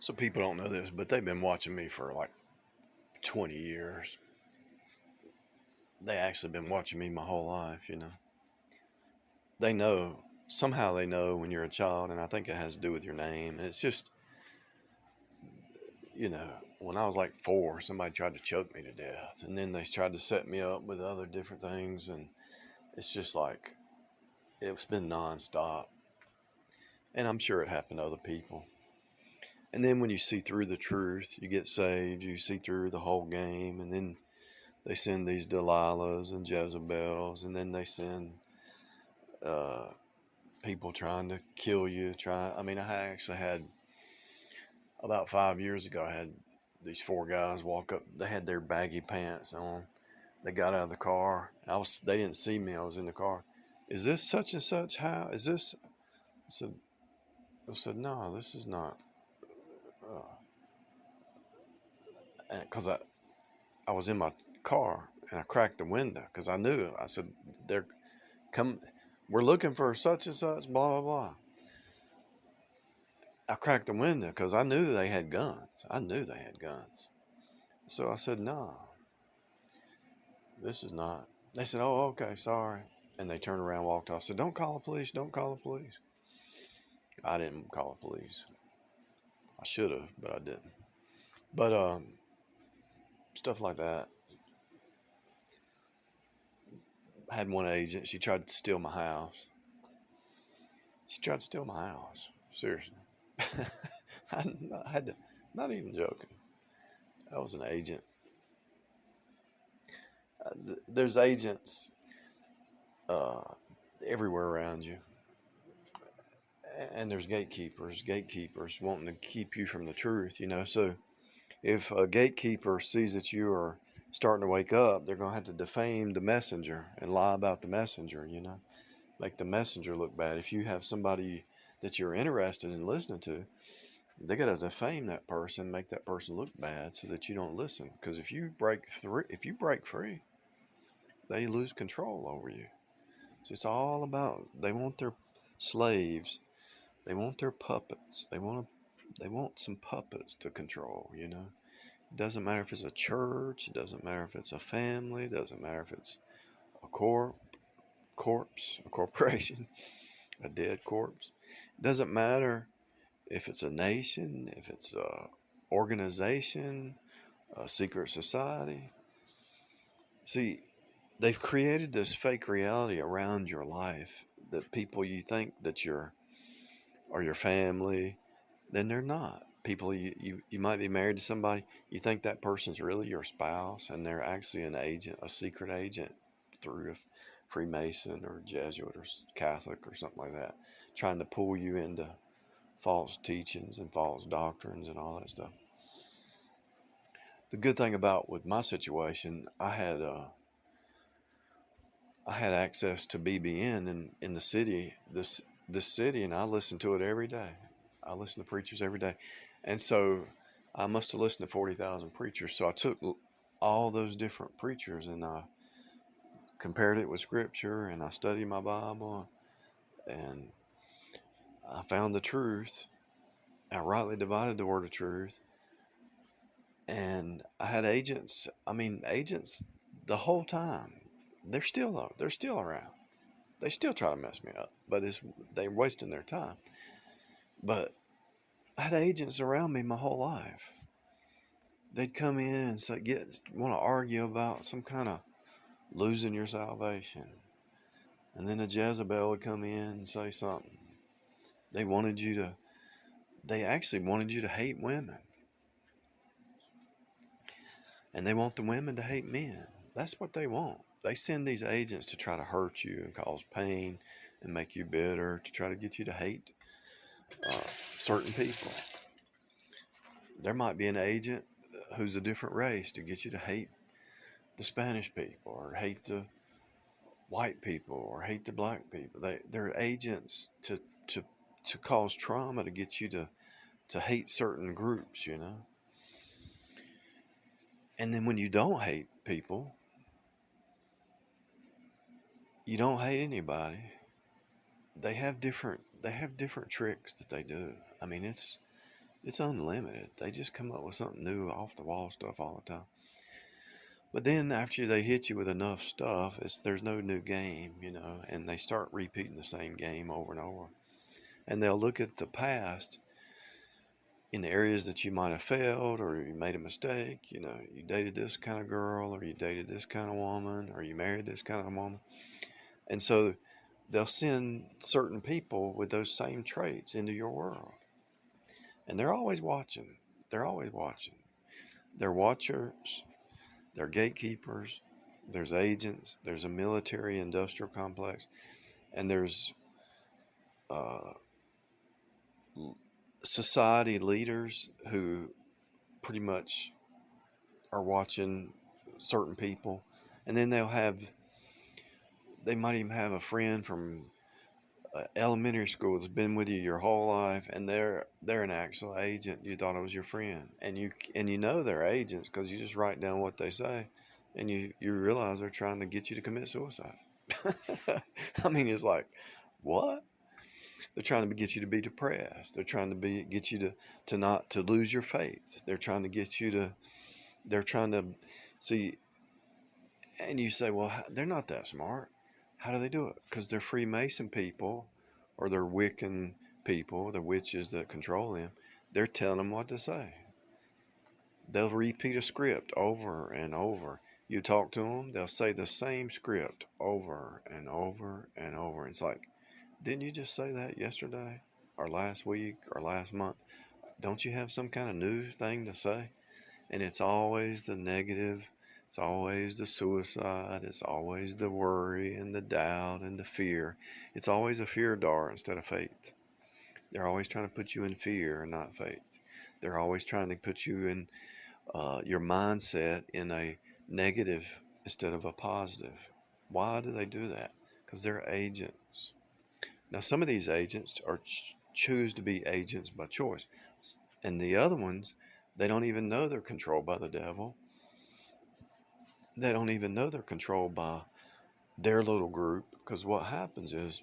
So people don't know this, but they've been watching me for like 20 years. They actually been watching me my whole life. They know, somehow they know when you're a child, and I think it has to do with your name. And it's just, when I was like 4, somebody tried to choke me to death. And then they tried to set me up with other different things. And it's just like, it's been nonstop. And I'm sure it happened to other people. And then when you see through the truth, you get saved, you see through the whole game, and then they send these Delilahs and Jezebels, and then they send uh, people trying to kill you. I actually had, about 5 years ago, I had these 4 guys walk up. They had their baggy pants on. They got out of the car. They didn't see me. I was in the car. Is this such and such? How is this? I said, no, this is not. Because I was in my car and I cracked the window because I knew. I said, they're come. We're looking for such and such. Blah blah blah. I cracked the window because I knew they had guns. So I said, no, this is not. They said, oh, okay, sorry. And they turned around and walked off. I said, don't call the police. Don't call the police. I didn't call the police. I should have, but I didn't. But stuff like that. I had one agent. She tried to steal my house. Seriously. I had to, not even joking. I was an agent. There's agents uh, everywhere around you. And there's gatekeepers wanting to keep you from the truth. So if a gatekeeper sees that you are starting to wake up, they're going to have to defame the messenger and lie about the messenger. Make the messenger look bad. If you have somebody that you're interested in listening to, they got to defame that person, make that person look bad so that you don't listen. Because if you break free, they lose control over you. So it's all about, they want their slaves, they want their puppets, they want some puppets to control. It doesn't matter if it's a church, it doesn't matter if it's a family, it doesn't matter if it's a corpse, a corporation, a dead corpse. It doesn't matter if it's a nation, if it's a organization, a secret society. See, they've created this fake reality around your life that people you think that are your family, then they're not. People you might be married to somebody, you think that person's really your spouse, and they're actually an agent, a secret agent through a Freemason or Jesuit or Catholic or something like that, trying to pull you into false teachings and false doctrines and all that stuff. The good thing about with my situation, I had access to BBN in the city, this city, and I listened to it every day. I listen to preachers every day, and so I must have listened to 40,000 preachers. So I took all those different preachers and I compared it with Scripture, and I studied my Bible, and I found the truth. I rightly divided the word of truth. And I had agents. Agents the whole time. They're still around. They still try to mess me up, but they're wasting their time. But I had agents around me my whole life. They'd come in and want to argue about some kind of losing your salvation. And then a Jezebel would come in and say something. They actually wanted you to hate women. And they want the women to hate men. That's what they want. They send these agents to try to hurt you and cause pain and make you bitter, to try to get you to hate certain people. There might be an agent who's a different race to get you to hate the Spanish people or hate the white people or hate the black people. They're agents to cause trauma, to get you to hate certain groups. And then when you don't hate people, you don't hate anybody, they have different tricks that they do. It's It's unlimited. They just come up with something new, off the wall stuff all the time. But then after they hit you with enough stuff, there's no new game, and they start repeating the same game over and over. And they'll look at the past in the areas that you might have failed, or you made a mistake. You dated this kind of girl, or you dated this kind of woman, or you married this kind of woman. And so they'll send certain people with those same traits into your world. And they're always watching. They're always watching. They're watchers. They're gatekeepers. There's agents. There's a military industrial complex. And there's society leaders who pretty much are watching certain people. And then they might even have a friend from elementary school that's been with you your whole life, and they're an actual agent. You thought it was your friend, and you know they're agents because you just write down what they say, and you realize they're trying to get you to commit suicide. I mean, it's like, what? They're trying to get you to be depressed. They're trying to get you to lose your faith. They're trying to get you to. They're trying to see. And you say, well, they're not that smart. How do they do it? Because they're Freemason people, or they're Wiccan people, the witches that control them. They're telling them what to say. They'll repeat a script over and over. You talk to them, they'll say the same script over and over and over. It's like, didn't you just say that yesterday, or last week, or last month? Don't you have some kind of new thing to say? And it's always the negative. It's always the suicide. It's always the worry and the doubt and the fear. It's always a fear dart instead of faith. They're always trying to put you in fear and not faith. They're always trying to put you in your mindset in a negative instead of a positive. Why do they do that? Because they're agents. Now, some of these agents choose to be agents by choice. And the other ones, they don't even know they're controlled by the devil. They don't even know they're controlled by their little group, because what happens is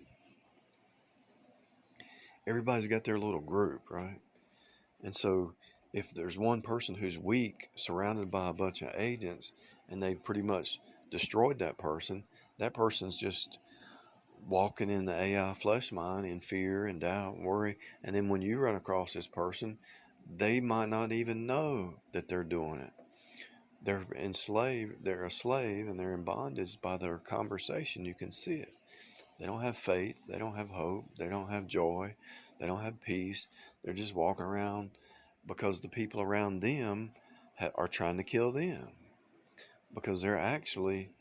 everybody's got their little group, right? And so if there's one person who's weak, surrounded by a bunch of agents, and they've pretty much destroyed that person's just walking in the AI flesh mind in fear and doubt and worry. And then when you run across this person, they might not even know that they're doing it. They're enslaved, they're a slave, and they're in bondage by their conversation. You can see it. They don't have faith, they don't have hope, they don't have joy, they don't have peace. They're just walking around because the people around them are trying to kill them, because they're actually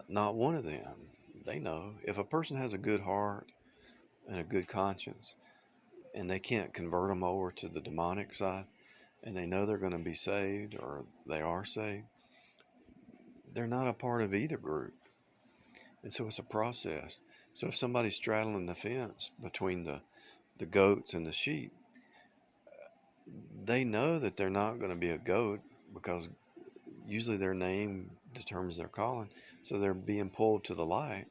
not one of them. They know if a person has a good heart and a good conscience, and they can't convert them over to the demonic side, and they know they're going to be saved, or they are saved, they're not a part of either group. And so it's a process. So if somebody's straddling the fence between the goats and the sheep, they know that they're not going to be a goat, because usually their name determines their calling. So they're being pulled to the light.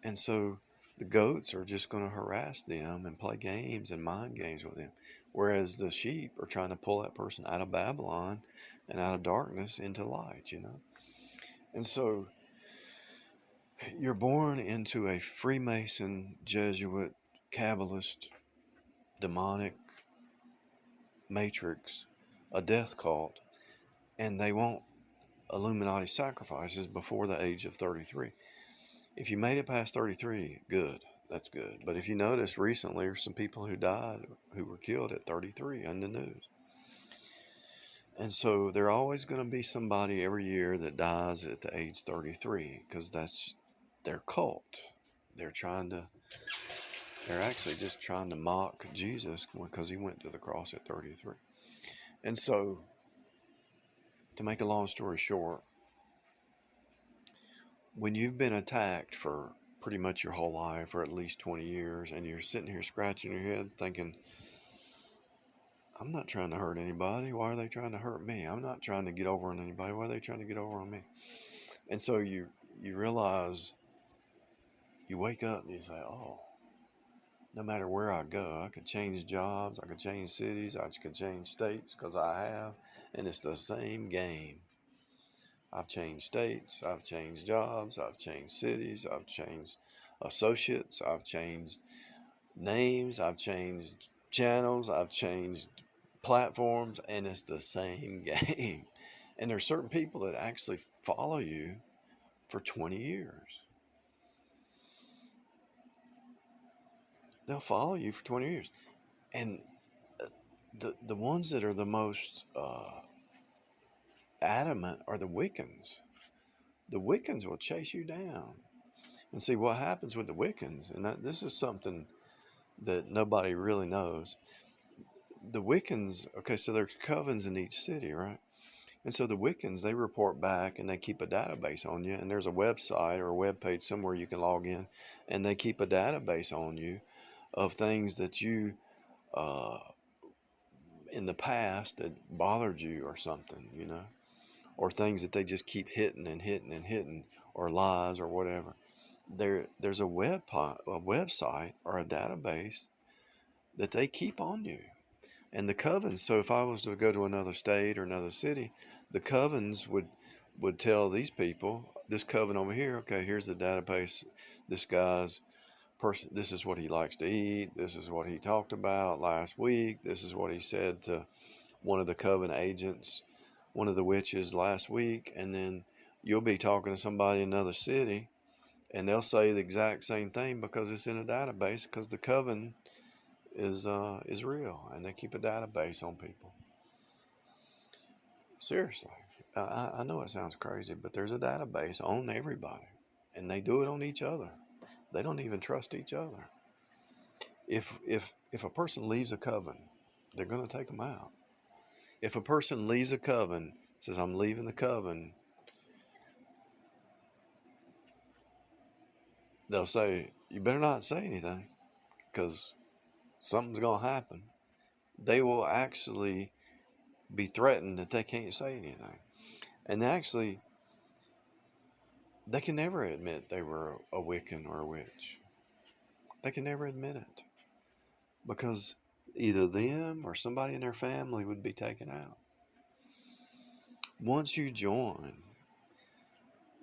And so the goats are just going to harass them and play games and mind games with them. Whereas the sheep are trying to pull that person out of Babylon and out of darkness into light, And so you're born into a Freemason, Jesuit, Kabbalist, demonic matrix, a death cult, and they want Illuminati sacrifices before the age of 33. If you made it past 33, good. That's good. But if you notice recently, there's some people who died, who were killed at 33 on the news. And so there's always going to be somebody every year that dies at the age 33, because that's their cult. They're actually just trying to mock Jesus because he went to the cross at 33. And so, to make a long story short, when you've been attacked for pretty much your whole life, for at least 20 years, and you're sitting here scratching your head thinking, I'm not trying to hurt anybody. Why are they trying to hurt me? I'm not trying to get over on anybody. Why are they trying to get over on me? And so you realize, you wake up and you say, oh, no matter where I go. I could change jobs, I could change cities, I could change states, because I have, and it's the same game. I've changed states, I've changed jobs, I've changed cities, I've changed associates, I've changed names, I've changed channels, I've changed platforms, and it's the same game. And there's certain people that actually follow you for 20 years. They'll follow you for 20 years. And the ones that are the most adamant are the Wiccans. The Wiccans will chase you down. And see what happens with the Wiccans, and this is something that nobody really knows. The Wiccans, okay, so there's covens in each city, right? And so the Wiccans, they report back and they keep a database on you, and there's a website or a web page somewhere you can log in, and they keep a database on you of things that you in the past that bothered you or something, or things that they just keep hitting and hitting and hitting, or lies or whatever. There's a website or a database that they keep on you. And the covens, so if I was to go to another state or another city, the covens would tell these people, this coven over here, okay, here's the database. This guy's person, this is what he likes to eat. This is what he talked about last week. This is what he said to one of the coven agents, one of the witches last week. And then you'll be talking to somebody in another city, and they'll say the exact same thing because it's in a database, because the coven is real, and they keep a database on people. Seriously, I know it sounds crazy, but there's a database on everybody, and they do it on each other. They don't even trust each other. If a person leaves a coven, they're going to take them out. If a person leaves a coven, says, I'm leaving the coven, they'll say, you better not say anything, because something's going to happen. They will actually be threatened that they can't say anything. And they can never admit they were a Wiccan or a witch. They can never admit it, because either them or somebody in their family would be taken out. Once you join,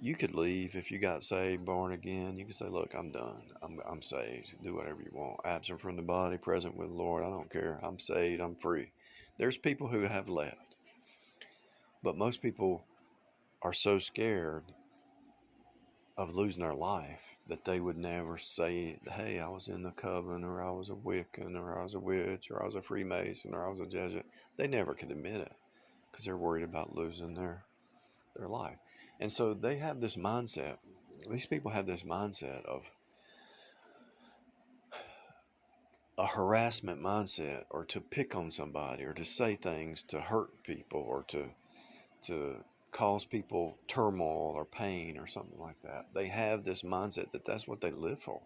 you could leave if you got saved, born again. You could say, look, I'm done. I'm saved. Do whatever you want. Absent from the body, present with the Lord. I don't care. I'm saved. I'm free. There's people who have left. But most people are so scared of losing their life that they would never say, hey, I was in the coven, or I was a Wiccan, or I was a witch, or I was a Freemason, or I was a Jesuit. They never could admit it because they're worried about losing their life. And so they have this mindset. These people have this mindset of a harassment mindset, or to pick on somebody, or to say things to hurt people, or to cause people turmoil or pain or something like that. They have this mindset that that's what they live for,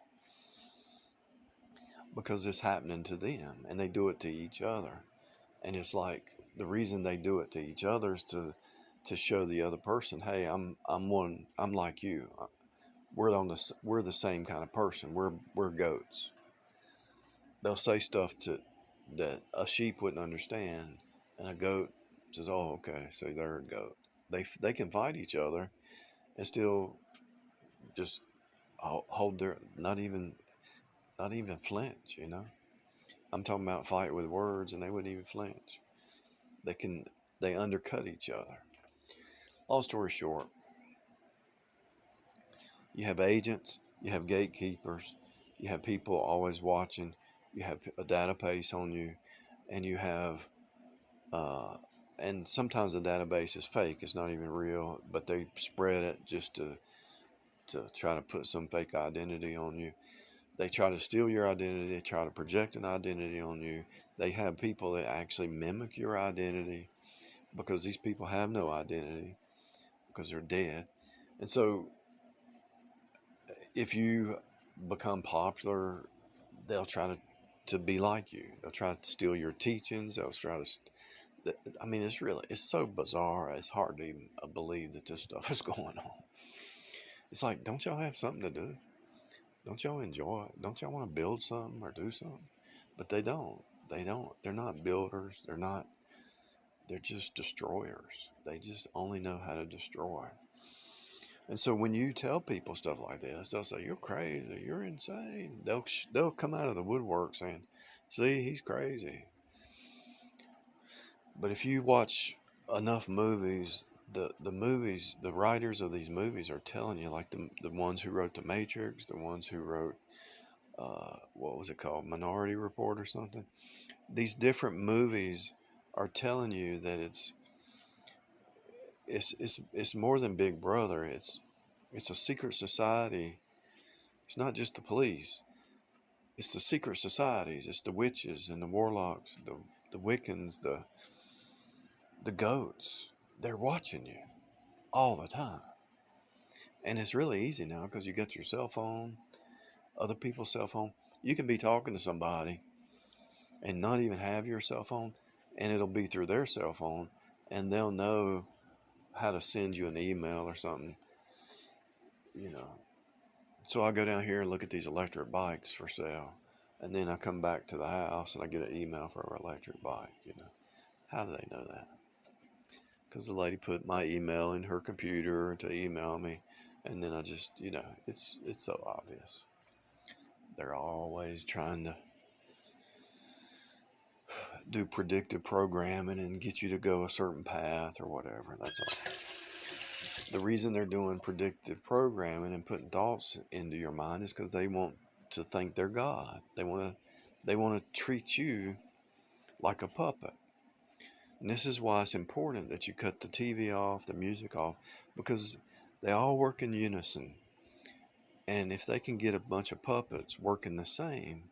because it's happening to them, and they do it to each other. And it's like the reason they do it to each other is to show the other person, hey, I'm like you. We're the same kind of person. We're goats. They'll say stuff that a sheep wouldn't understand, and a goat says, oh, okay, so they're a goat. They can fight each other and still just hold their, not even flinch, I'm talking about fight with words, and they wouldn't even flinch. They undercut each other. Long story short, you have agents, you have gatekeepers, you have people always watching, you have a database on you, and you have, and sometimes the database is fake, it's not even real, but they spread it just to try to put some fake identity on you. They try to steal your identity, they try to project an identity on you. They have people that actually mimic your identity, because these people have no identity, because they're dead. And so if you become popular, they'll try to be like you. They'll try to steal your teachings. They'll try to, it's so bizarre. It's hard to even believe that this stuff is going on. It's like, don't y'all have something to do? Don't y'all enjoy it? Don't y'all want to build something or do something? But they don't. They don't. They're not builders. They're just destroyers. They just only know how to destroy. And so when you tell people stuff like this, they'll say, "You're crazy. You're insane." They'll come out of the woodwork saying, "See, he's crazy." But if you watch enough movies, the writers of these movies are telling you, like the ones who wrote The Matrix, the ones who wrote what was it called, Minority Report or something. These different movies are telling you that it's more than Big Brother. It's a secret society. It's not just the police. It's the secret societies. It's the witches and the warlocks, the Wiccans, the goats. They're watching you all the time. And it's really easy now because you got your cell phone, other people's cell phone. You can be talking to somebody and not even have your cell phone, and it'll be through their cell phone, and they'll know how to send you an email or something, you know. So I go down here and look at these electric bikes for sale, and then I come back to the house and I get an email for an electric bike, you know. How do they know that? Because the lady put my email in her computer to email me, and then I just, you know, it's so obvious. They're always trying to do predictive programming and get you to go a certain path or whatever. That's all. The reason they're doing predictive programming and putting thoughts into your mind is because they want to think they're God. They want to treat you like a puppet. And this is why it's important that you cut the TV off, the music off, because they all work in unison. And if they can get a bunch of puppets working the same,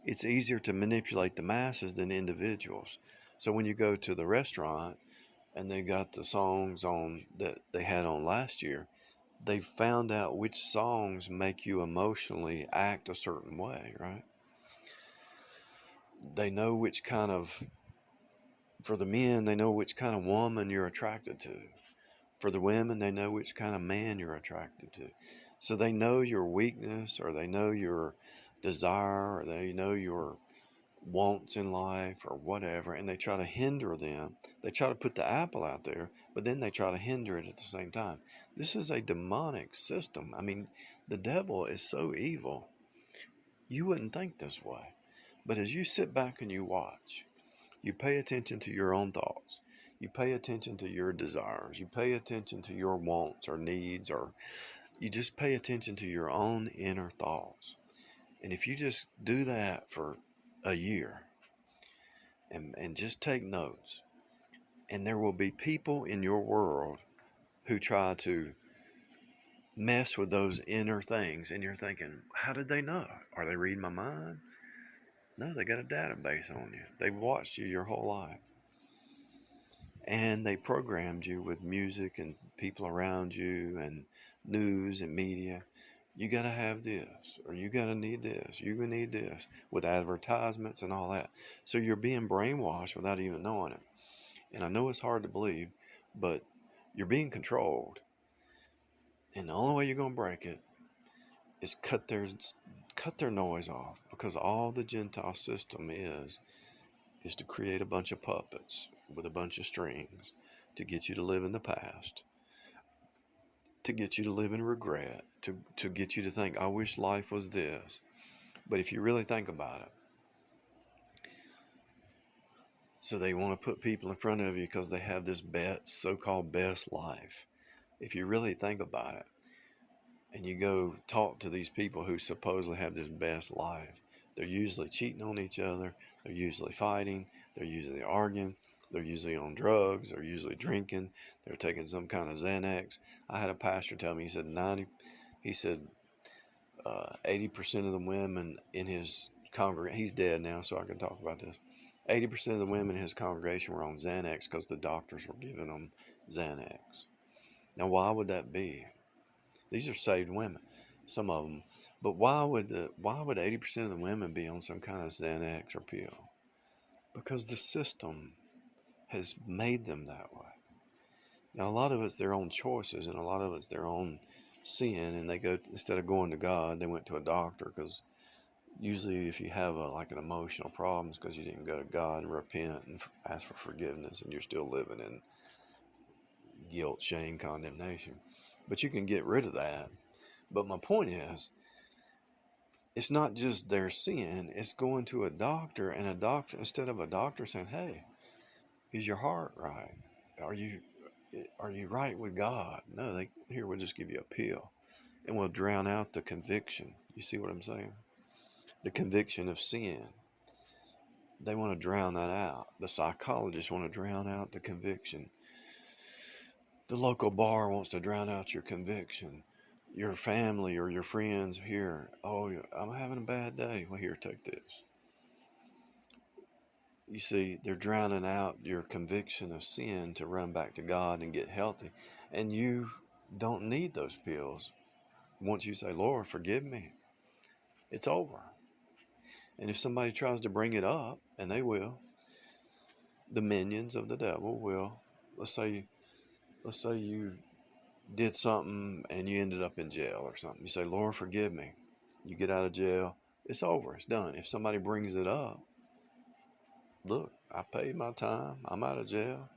it's easier to manipulate the masses than individuals. So when you go to the restaurant and they got the songs on that they had on last year, they found out which songs make you emotionally act a certain way, right? They know which kind of, for the men, they know which kind of woman you're attracted to. For the women, they know which kind of man you're attracted to. So they know your weakness, or they know your desire, or they know your wants in life or whatever, and they try to hinder them. They try to put the apple out there, but then they try to hinder it at the same time. This is a demonic system. I mean, the devil is so evil. You wouldn't think this way. But as you sit back and you watch, you pay attention to your own thoughts. You pay attention to your desires. You pay attention to your wants or needs, or you just pay attention to your own inner thoughts. And if you just do that for a year and just take notes, and there will be people in your world who try to mess with those inner things, and you're thinking, how did they know? Are they reading my mind? No, they got a database on you. They've watched you your whole life. And they programmed you with music and people around you and news and media. You got to have this, or you got to need this, you're going to need this, with advertisements and all that. So you're being brainwashed without even knowing it. And I know it's hard to believe, but you're being controlled. And the only way you're going to break it is cut their noise off, because all the Gentile system is to create a bunch of puppets with a bunch of strings to get you to live in the past, to get you to live in regret, to get you to think, I wish life was this. But if you really think about it, so they want to put people in front of you because they have this so-called best life. If you really think about it, and you go talk to these people who supposedly have this best life, they're usually cheating on each other, they're usually fighting, they're usually arguing, they're usually on drugs, they're usually drinking, they're taking some kind of Xanax. I had a pastor tell me, he said 80% of the women in his congregation, he's dead now so I can talk about this, 80% of the women in his congregation were on Xanax because the doctors were giving them Xanax. Now why would that be? These are saved women, some of them. But why would 80% of the women be on some kind of Xanax or pill? Because the system has made them that way. Now, a lot of it's their own choices, and a lot of it's their own sin, and they go, instead of going to God, they went to a doctor, because usually if you have like an emotional problem, it's because you didn't go to God and repent and ask for forgiveness, and you're still living in guilt, shame, condemnation. But you can get rid of that. But my point is, it's not just their sin, it's going to a doctor, and a doctor, instead of a doctor saying, hey, is your heart right? Are you right with God? No, we'll just give you a pill, and we'll drown out the conviction. You see what I'm saying? The conviction of sin. They want to drown that out. The psychologists want to drown out the conviction. The local bar wants to drown out your conviction. Your family or your friends here, oh, I'm having a bad day. Well, here, take this. You see, they're drowning out your conviction of sin to run back to God and get healthy. And you don't need those pills. Once you say, Lord, forgive me, it's over. And if somebody tries to bring it up, and they will, the minions of the devil will, let's say you did something and you ended up in jail or something. You say, Lord, forgive me. You get out of jail, it's over, it's done. If somebody brings it up, look, I paid my time, I'm out of jail.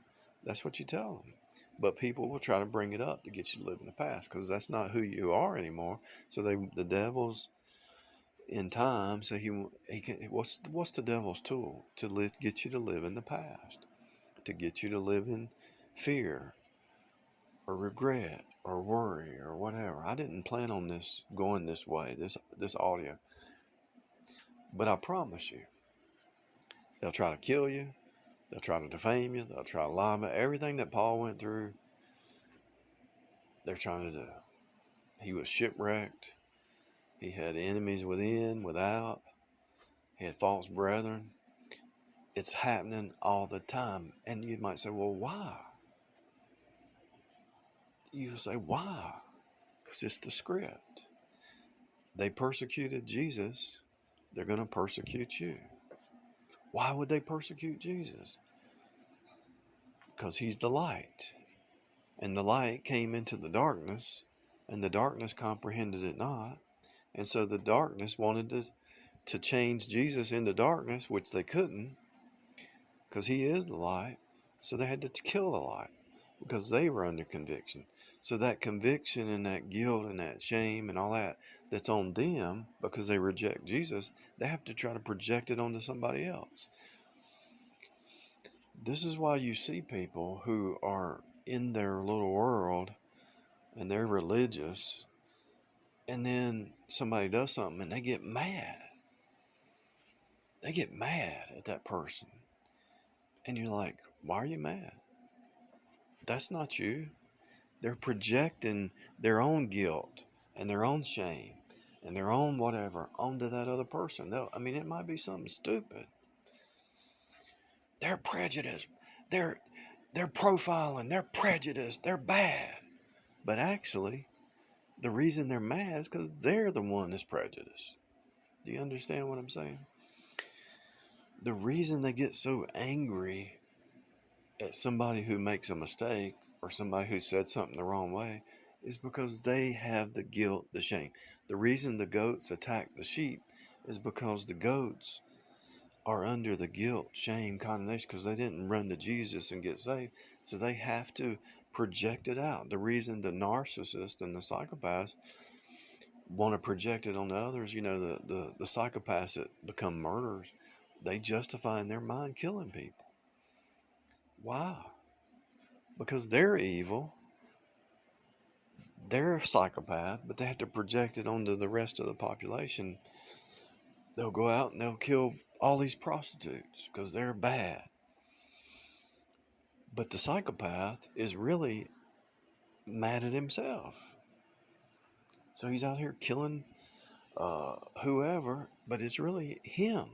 That's what you tell them. But people will try to bring it up to get you to live in the past, because that's not who you are anymore. So the devil's in time. So he can. What's the devil's tool? To get you to live in the past, to get you to live in fear or regret or worry or whatever. I didn't plan on this going this way, this audio, but I promise you, they'll try to kill you. They'll try to defame you. They'll try to lie about everything that Paul went through. They're trying to do. He was shipwrecked. He had enemies within, without. He had false brethren. It's happening all the time. And you might say, well, why? You say, why? Because it's the script. They persecuted Jesus. They're going to persecute you. Why would they persecute Jesus? Because he's the light. And the light came into the darkness, and the darkness comprehended it not. And so the darkness wanted to change Jesus into darkness, which they couldn't, because he is the light. So they had to kill the light, because they were under conviction. So that conviction and that guilt and that shame and all that's on them, because they reject Jesus, they have to try to project it onto somebody else. This is why you see people who are in their little world and they're religious, and then somebody does something and they get mad. They get mad at that person. And you're like, why are you mad? That's not you. They're projecting their own guilt and their own shame and their own whatever onto that other person. It might be something stupid. They're prejudiced. They're profiling. They're prejudiced. They're bad. But actually, the reason they're mad is because they're the one that's prejudiced. Do you understand what I'm saying? The reason they get so angry at somebody who makes a mistake or somebody who said something the wrong way is because they have the guilt, the shame. The reason the goats attack the sheep is because the goats are under the guilt, shame, condemnation, because they didn't run to Jesus and get saved. So they have to project it out. The reason the narcissist and the psychopaths want to project it on the others, the psychopaths that become murderers, they justify in their mind killing people. Why? Because they're evil. They're a psychopath, but they have to project it onto the rest of the population. They'll go out and they'll kill all these prostitutes because they're bad. But the psychopath is really mad at himself. So he's out here killing whoever, but it's really him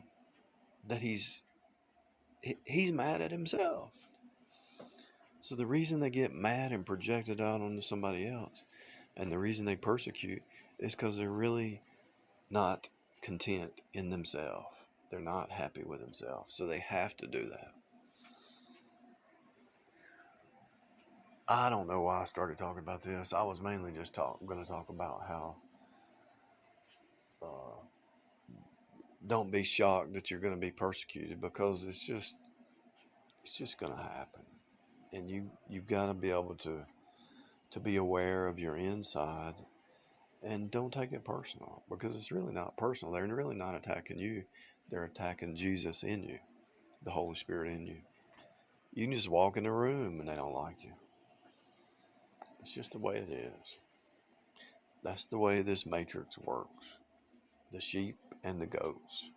that he's mad at himself. So the reason they get mad and project it out onto somebody else, and the reason they persecute, is because they're really not content in themselves. They're not happy with themselves. So they have to do that. I don't know why I started talking about this. I was mainly just going to talk about how uh, don't be shocked that you're going to be persecuted, because it's just going to happen, and you've got to be able to be aware of your inside, and don't take it personal, because it's really not personal. They're really not attacking you. They're attacking Jesus in you, the Holy Spirit in you. You can just walk in a room and they don't like you. It's just the way it is. That's the way this matrix works. The sheep and the goats.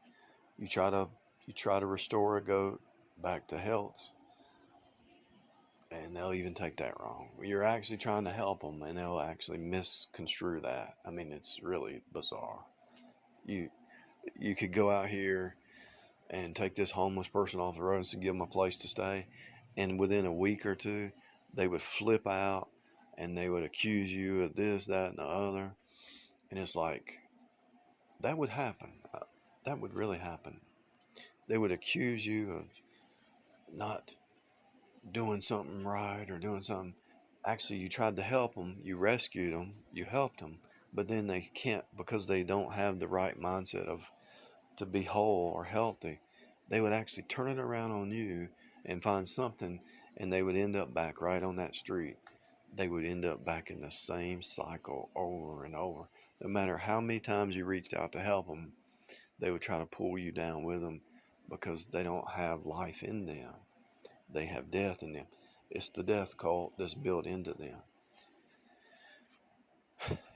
You try to restore a goat back to health, and they'll even take that wrong. You're actually trying to help them, and they'll actually misconstrue that. I mean, it's really bizarre. You you could go out here and take this homeless person off the road and give them a place to stay, and within a week or two, they would flip out and they would accuse you of this, that, and the other. And it's like, that would happen. That would really happen. They would accuse you of not doing something right or doing something. Actually, you tried to help them, you rescued them, you helped them, but then they can't, because they don't have the right mindset of to be whole or healthy. They would actually turn it around on you and find something, and they would end up back right on that street. They would end up back in the same cycle over and over. No matter how many times you reached out to help them, they would try to pull you down with them, because they don't have life in them. They have death in them. It's the death cult that's built into them.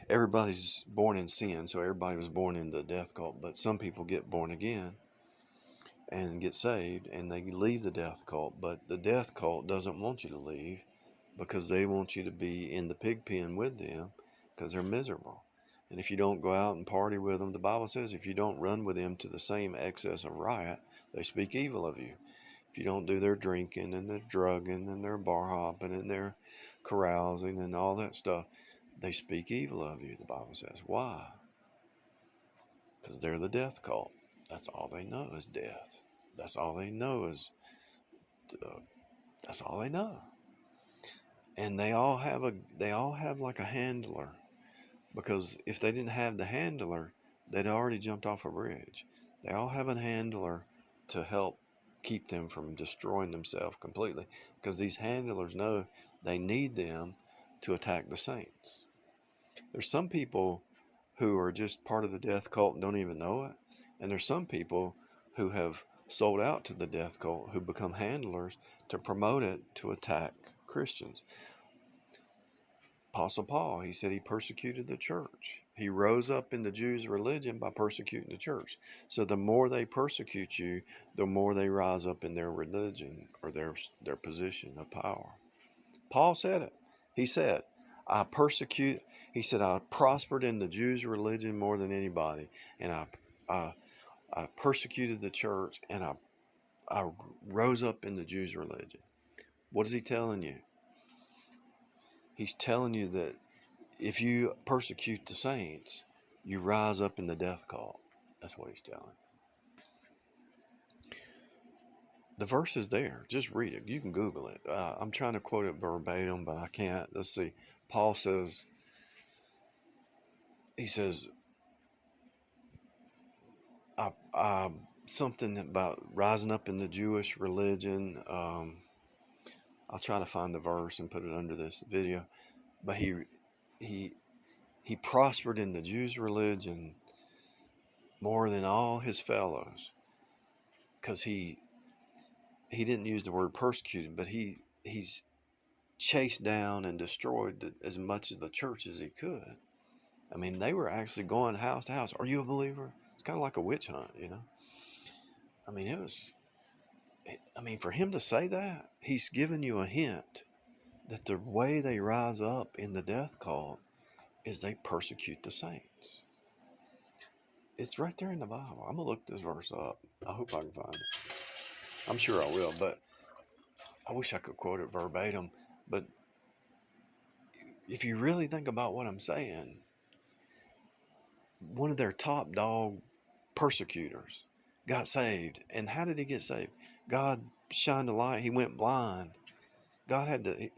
Everybody's born in sin, so everybody was born in the death cult, but some people get born again and get saved, and they leave the death cult, but the death cult doesn't want you to leave, because they want you to be in the pig pen with them, because they're miserable. And if you don't go out and party with them, the Bible says if you don't run with them to the same excess of riot, they speak evil of you. If you don't do their drinking and their drugging and their bar hopping and their carousing and all that stuff, they speak evil of you, the Bible says. Why? Because they're the death cult. That's all they know is death. That's all they know is, that's all they know. And they all have like a handler, because if they didn't have the handler, they'd already jumped off a bridge. They all have a handler to help keep them from destroying themselves completely, because these handlers know they need them to attack the saints. There's some people who are just part of the death cult and don't even know it, and there's some people who have sold out to the death cult who become handlers to promote it to attack Christians. Apostle Paul, he said he persecuted the church. He rose up in the Jews' religion by persecuting the church. So the more they persecute you, the more they rise up in their religion or their position of power. Paul said it. He said, I prospered in the Jews' religion more than anybody, and I persecuted the church, and I rose up in the Jews' religion. What is he telling you? He's telling you that if you persecute the saints, you rise up in the death cult. That's what he's telling. The verse is there. Just read it. You can Google it. I'm trying to quote it verbatim, but I can't. Let's see. Paul says, he says, something about rising up in the Jewish religion. I'll try to find the verse and put it under this video. But he prospered in the Jews' religion more than all his fellows, because he didn't use the word persecuted, but he's chased down and destroyed as much of the church as he could. I mean, they were actually going house to house. Are you a believer? It's kind of like a witch hunt, you know. I mean, for him to say that, he's giving you a hint that the way they rise up in the death cult is they persecute the saints. It's right there in the Bible. I'm going to look this verse up. I hope I can find it. I'm sure I will, but I wish I could quote it verbatim. But if you really think about what I'm saying, one of their top dog persecutors got saved. And how did he get saved? God shined a light. He went blind. God had to,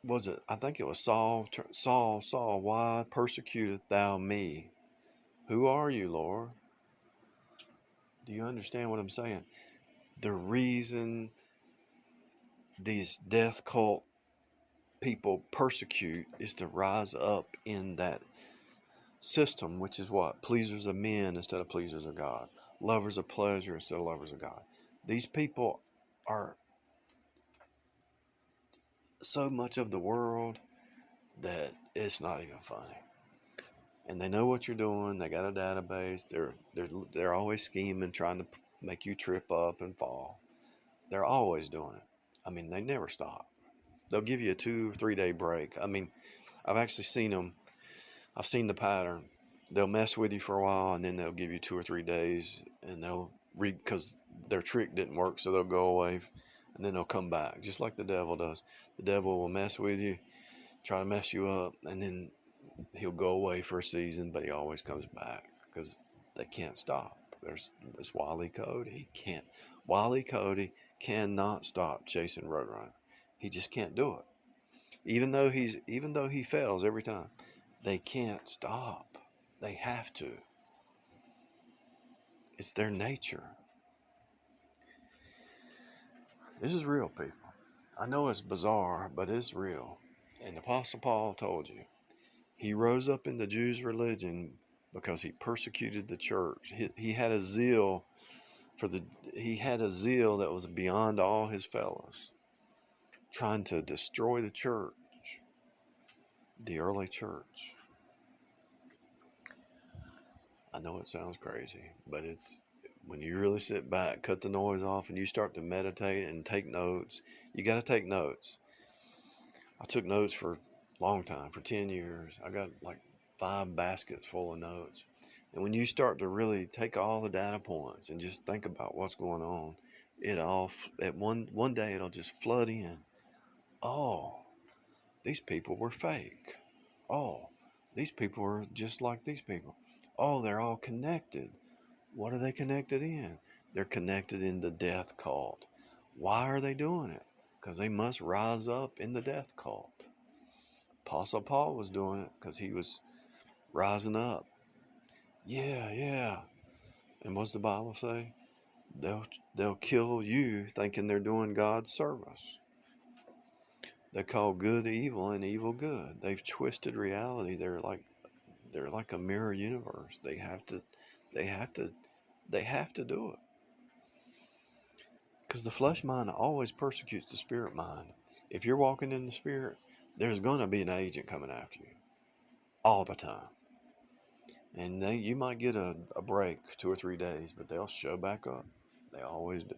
was it? I think it was Saul. Saul, Saul, why persecutest thou me? Who are you, Lord? Do you understand what I'm saying? The reason these death cult people persecute is to rise up in that system, which is what? Pleasers of men instead of pleasers of God. Lovers of pleasure instead of lovers of God. These people are so much of the world that it's not even funny. And they know what you're doing. They got a database. They're always scheming, trying to make you trip up and fall. They're always doing it. I mean, they never stop. They'll give you a 2 or 3 day break. I mean, I've actually seen them. I've seen the pattern. They'll mess with you for a while, and then they'll give you 2 or 3 days, and they'll because their trick didn't work, so they'll go away, and then they'll come back, just like the devil does. The devil will mess with you, try to mess you up, and then he'll go away for a season, but he always comes back because they can't stop. There's this Wile E. Coyote. He can't. Wile E. Coyote cannot stop chasing Roadrunner. He just can't do it. Even though he fails every time, they can't stop. They have to. It's their nature. This is real, people. I know it's bizarre, but it's real. And the Apostle Paul told you. He rose up in the Jews' religion because he persecuted the church. He had a zeal that was beyond all his fellows, trying to destroy the church, the early church. I know it sounds crazy, but it's when you really sit back, cut the noise off, and you start to meditate and take notes. You got to take notes. I took notes for a long time, for 10 years. I got like 5 baskets full of notes. And when you start to really take all the data points and just think about what's going on, it all at one day it'll just flood in. Oh, these people were fake. Oh, these people are just like these people. Oh, they're all connected. What are they connected in? They're connected in the death cult. Why are they doing it? Because they must rise up in the death cult. Apostle Paul was doing it because he was rising up. Yeah. And what's the Bible say? They'll kill you thinking they're doing God's service. They call good evil and evil good. They've twisted reality. They're like a mirror universe. They have to do it. Because the flesh mind always persecutes the spirit mind. If you're walking in the spirit, there's going to be an agent coming after you all the time. And you might get a break 2 or 3 days, but they'll show back up. They always do.